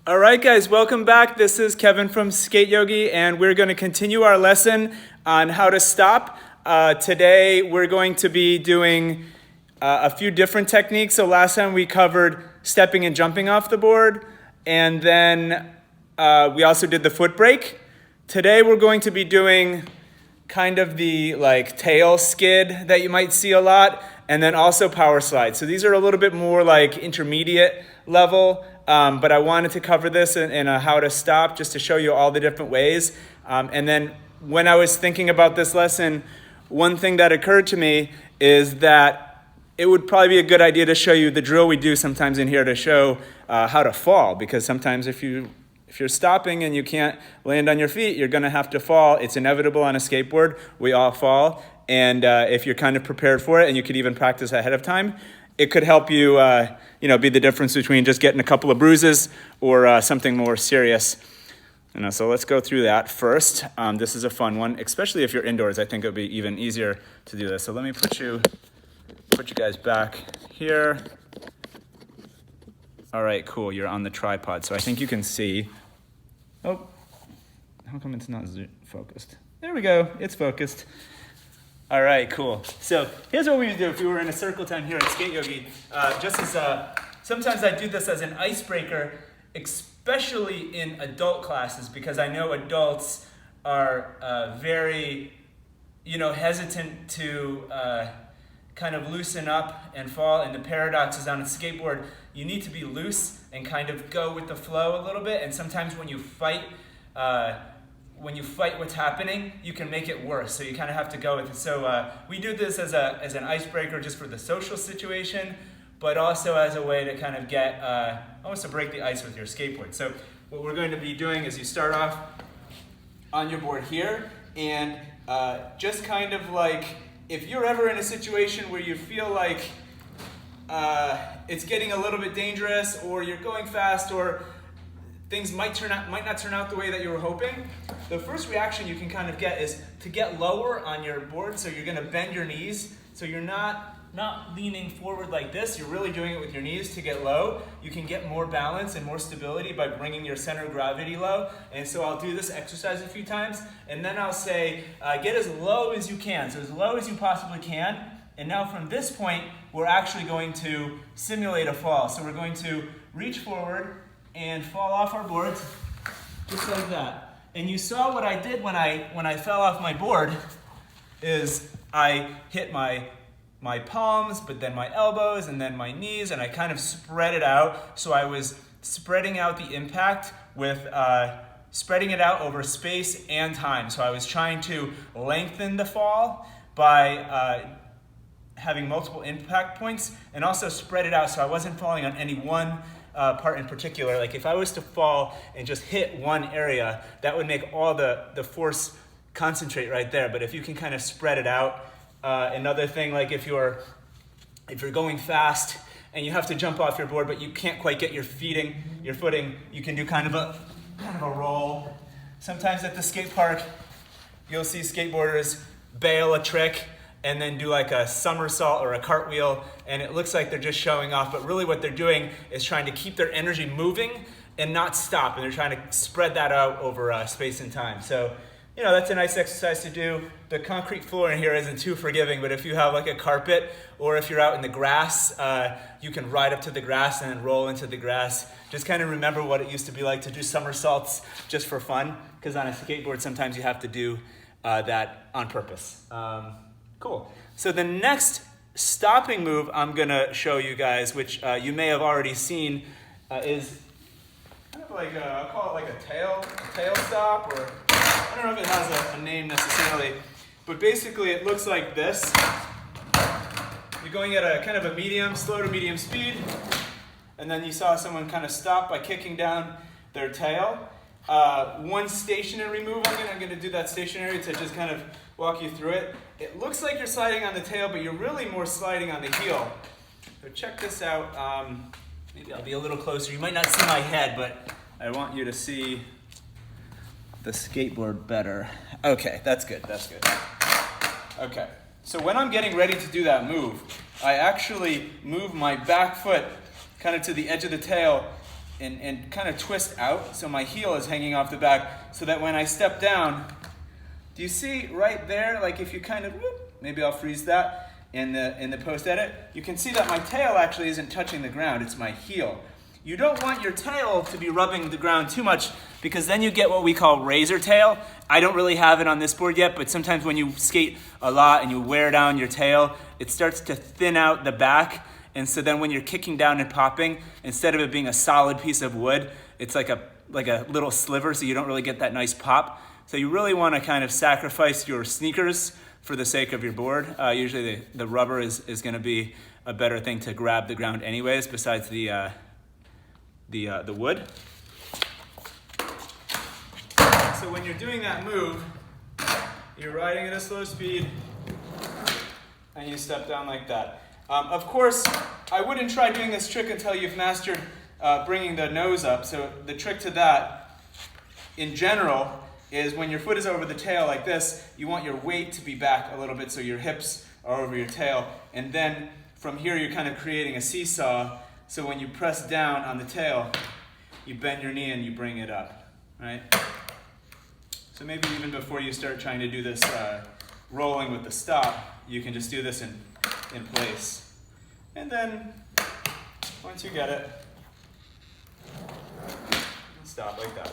All right, guys, welcome back. This is Kevin from Skate Yogi, and we're going to continue our lesson on how to stop. Today, we're going to be doing a few different techniques. So last time we covered stepping and jumping off the board, and then we also did the foot brake. Today, we're going to be doing kind of the tail skid that you might see a lot, and then also power slides. So these are a little bit more like intermediate level. But I wanted to cover this in a how to stop just to show you all the different ways. And then when I was thinking about this lesson, one thing that occurred to me is that it would probably be a good idea to show you the drill we do sometimes in here to show how to fall. Because sometimes if you're stopping and you can't land on your feet, you're going to have to fall. It's inevitable on a skateboard. We all fall. And if you're kind of prepared for it and you could even practice ahead of time, it could help you, be the difference between just getting a couple of bruises or something more serious. So let's go through that first. This is a fun one, especially if you're indoors. I think it'll be even easier to do this. So let me put you guys back here. All right, cool. You're on the tripod, so I think you can see. Oh, how come it's not focused? There we go. It's focused. All right, cool. So here's what we would do if we were in a circle time here at Skate Yogi. Sometimes I do this as an icebreaker, especially in adult classes, because I know adults are very, hesitant to kind of loosen up and fall. And the paradox is on a skateboard, you need to be loose and kind of go with the flow a little bit. And sometimes when you fight what's happening, you can make it worse. So you kind of have to go with it. So we do this as an icebreaker just for the social situation, but also as a way to kind of get, almost to break the ice with your skateboard. So what we're going to be doing is you start off on your board here, and just kind of like, if you're ever in a situation where you feel like it's getting a little bit dangerous, or you're going fast, or things might not turn out the way that you were hoping, the first reaction you can kind of get is to get lower on your board. So you're going to bend your knees. So you're not leaning forward like this. You're really doing it with your knees to get low. You can get more balance and more stability by bringing your center of gravity low. And so I'll do this exercise a few times, and then I'll say, get as low as you can. So as low as you possibly can. And now from this point, we're actually going to simulate a fall. So we're going to reach forward and fall off our boards, just like that. And you saw what I did when I fell off my board is I hit my palms, but then my elbows, and then my knees, and I kind of spread it out. So I was spreading out the impact with spreading it out over space and time. So I was trying to lengthen the fall by having multiple impact points, and also spread it out so I wasn't falling on any one part in particular. Like if I was to fall and just hit one area, that would make all the force concentrate right there. But if you can kind of spread it out, another thing, like if you're going fast and you have to jump off your board, but you can't quite get your footing, you can do kind of a roll. Sometimes at the skate park, you'll see skateboarders bail a trick and then do like a somersault or a cartwheel, and it looks like they're just showing off, but really what they're doing is trying to keep their energy moving and not stop, and they're trying to spread that out over space and time. So, that's a nice exercise to do. The concrete floor in here isn't too forgiving, but if you have like a carpet, or if you're out in the grass, you can ride up to the grass and then roll into the grass. Just kind of remember what it used to be like to do somersaults just for fun, because on a skateboard, sometimes you have to do that on purpose. Cool. So the next stopping move I'm going to show you guys, which you may have already seen, is kind of like I'll call it like a tail stop, or I don't know if it has a name necessarily, but basically it looks like this. You're going at a kind of a slow to medium speed, and then you saw someone kind of stop by kicking down their tail. One stationary move, I'm going to do that stationary to just kind of walk you through it. It looks like you're sliding on the tail, but you're really more sliding on the heel. So check this out. Maybe I'll be a little closer. You might not see my head, but I want you to see the skateboard better. Okay, that's good. Okay, so when I'm getting ready to do that move, I actually move my back foot kind of to the edge of the tail and kind of twist out. So my heel is hanging off the back so that when I step down, do you see right there, like if you kind of, maybe I'll freeze that in the post edit, you can see that my tail actually isn't touching the ground, it's my heel. You don't want your tail to be rubbing the ground too much because then you get what we call razor tail. I don't really have it on this board yet, but sometimes when you skate a lot and you wear down your tail, it starts to thin out the back. And so then when you're kicking down and popping, instead of it being a solid piece of wood, it's like a little sliver, so you don't really get that nice pop. So you really want to kind of sacrifice your sneakers for the sake of your board. Usually the rubber is going to be a better thing to grab the ground anyways, besides the wood. So when you're doing that move, you're riding at a slow speed, and you step down like that. Of course, I wouldn't try doing this trick until you've mastered bringing the nose up. So the trick to that, in general, is when your foot is over the tail like this, you want your weight to be back a little bit so your hips are over your tail. And then from here, you're kind of creating a seesaw. So when you press down on the tail, you bend your knee and you bring it up, right? So maybe even before you start trying to do this rolling with the stop, you can just do this in place. And then once you get it, stop like that.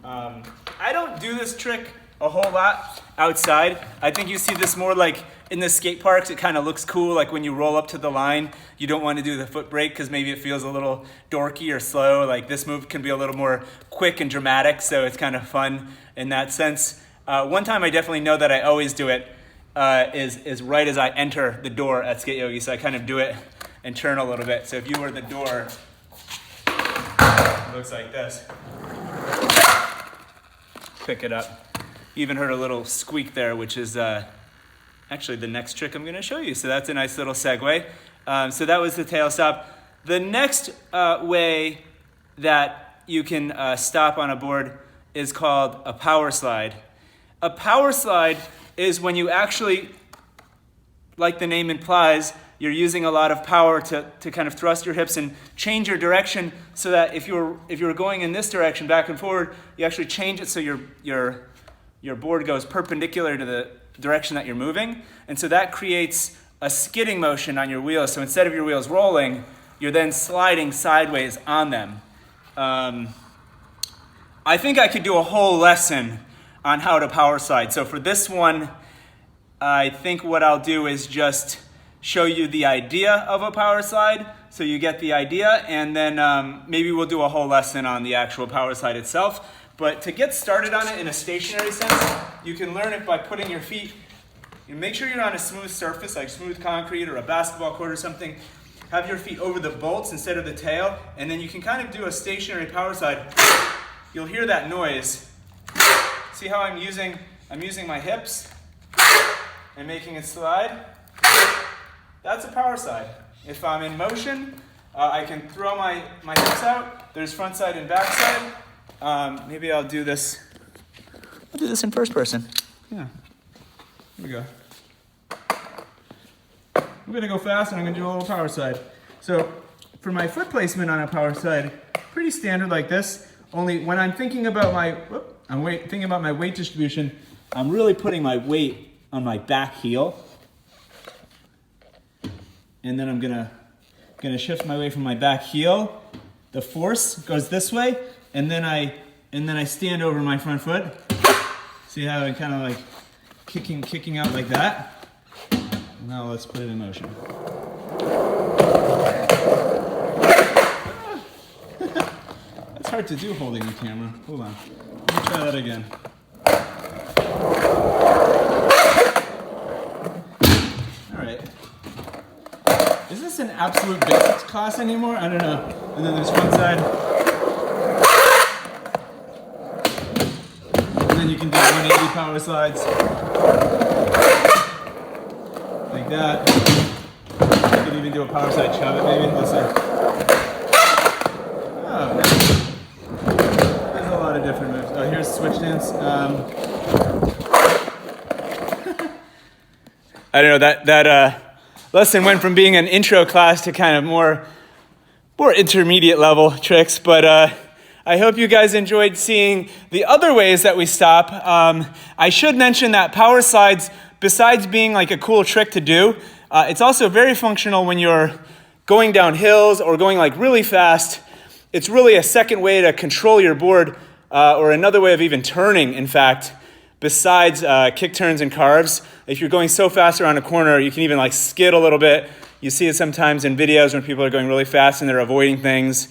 I don't do this trick a whole lot outside. I think you see this more like in the skate parks. It kind of looks cool, like when you roll up to the line, you don't want to do the foot brake because maybe it feels a little dorky or slow. Like this move can be a little more quick and dramatic, so it's kind of fun in that sense. One time I definitely know that I always do it is right as I enter the door at Skate Yogi, so I kind of do it and turn a little bit. So if you were the door, it looks like this. Pick it up. You even heard a little squeak there, which is actually the next trick I'm going to show you. So that's a nice little segue. So that was the tail stop. The next way that you can stop on a board is called a power slide. A power slide is when you actually, like the name implies, you're using a lot of power to kind of thrust your hips and change your direction so that if you're going in this direction back and forward, you actually change it so your board goes perpendicular to the direction that you're moving. And so that creates a skidding motion on your wheels. So instead of your wheels rolling, you're then sliding sideways on them. I think I could do a whole lesson on how to power slide. So for this one, I think what I'll do is just show you the idea of a power slide so you get the idea, and then maybe we'll do a whole lesson on the actual power slide itself. But to get started on it in a stationary sense, you can learn it by putting your feet, and make sure you're on a smooth surface like smooth concrete or a basketball court or something. Have your feet over the bolts instead of the tail, and then you can kind of do a stationary power slide. You'll hear that noise. See how I'm using my hips and making it slide? That's a power slide. If I'm in motion, I can throw my hips out. There's front side and back side. Maybe I'll do this. I'll do this in first person. Yeah. Here we go. I'm gonna go fast and I'm gonna do a little power slide. So for my foot placement on a power slide, pretty standard like this. Only when I'm thinking about my weight distribution, I'm really putting my weight on my back heel. And then I'm gonna shift my weight from my back heel. The force goes this way, and then I stand over my front foot. See how I'm kind of like kicking out like that. Now let's put it in motion. That's hard to do holding the camera. Hold on. Let me try that again. All right. Is this an absolute basics class anymore? I don't know. And then there's front side. And then you can do 180 power slides. Like that. You can even do a power slide shove it maybe. Listen. Oh, there's a lot of different moves. Oh, here's switch dance. I don't know, that lesson went from being an intro class to kind of more more intermediate level tricks, but I hope you guys enjoyed seeing the other ways that we stop. I should mention that power slides, besides being like a cool trick to do, it's also very functional when you're going down hills or going like really fast. It's really a second way to control your board, or another way of even turning, in fact, besides kick turns and carves. If you're going so fast around a corner, you can even like skid a little bit. You see it sometimes in videos when people are going really fast and they're avoiding things.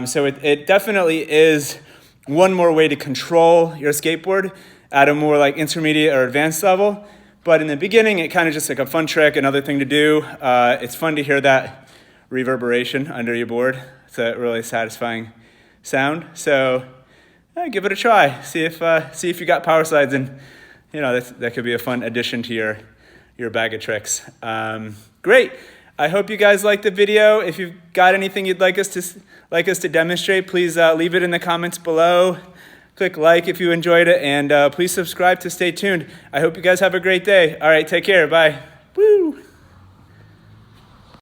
So it definitely is one more way to control your skateboard at a more like intermediate or advanced level. But in the beginning, it kind of just like a fun trick, another thing to do. It's fun to hear that reverberation under your board. It's a really satisfying sound. So give it a try. See if you got power slides, and that could be a fun addition to your bag of tricks. Great. I hope you guys liked the video. If you've got anything you'd like us to demonstrate, please leave it in the comments below. Click like if you enjoyed it, and please subscribe to stay tuned. I hope you guys have a great day. All right, take care. Bye.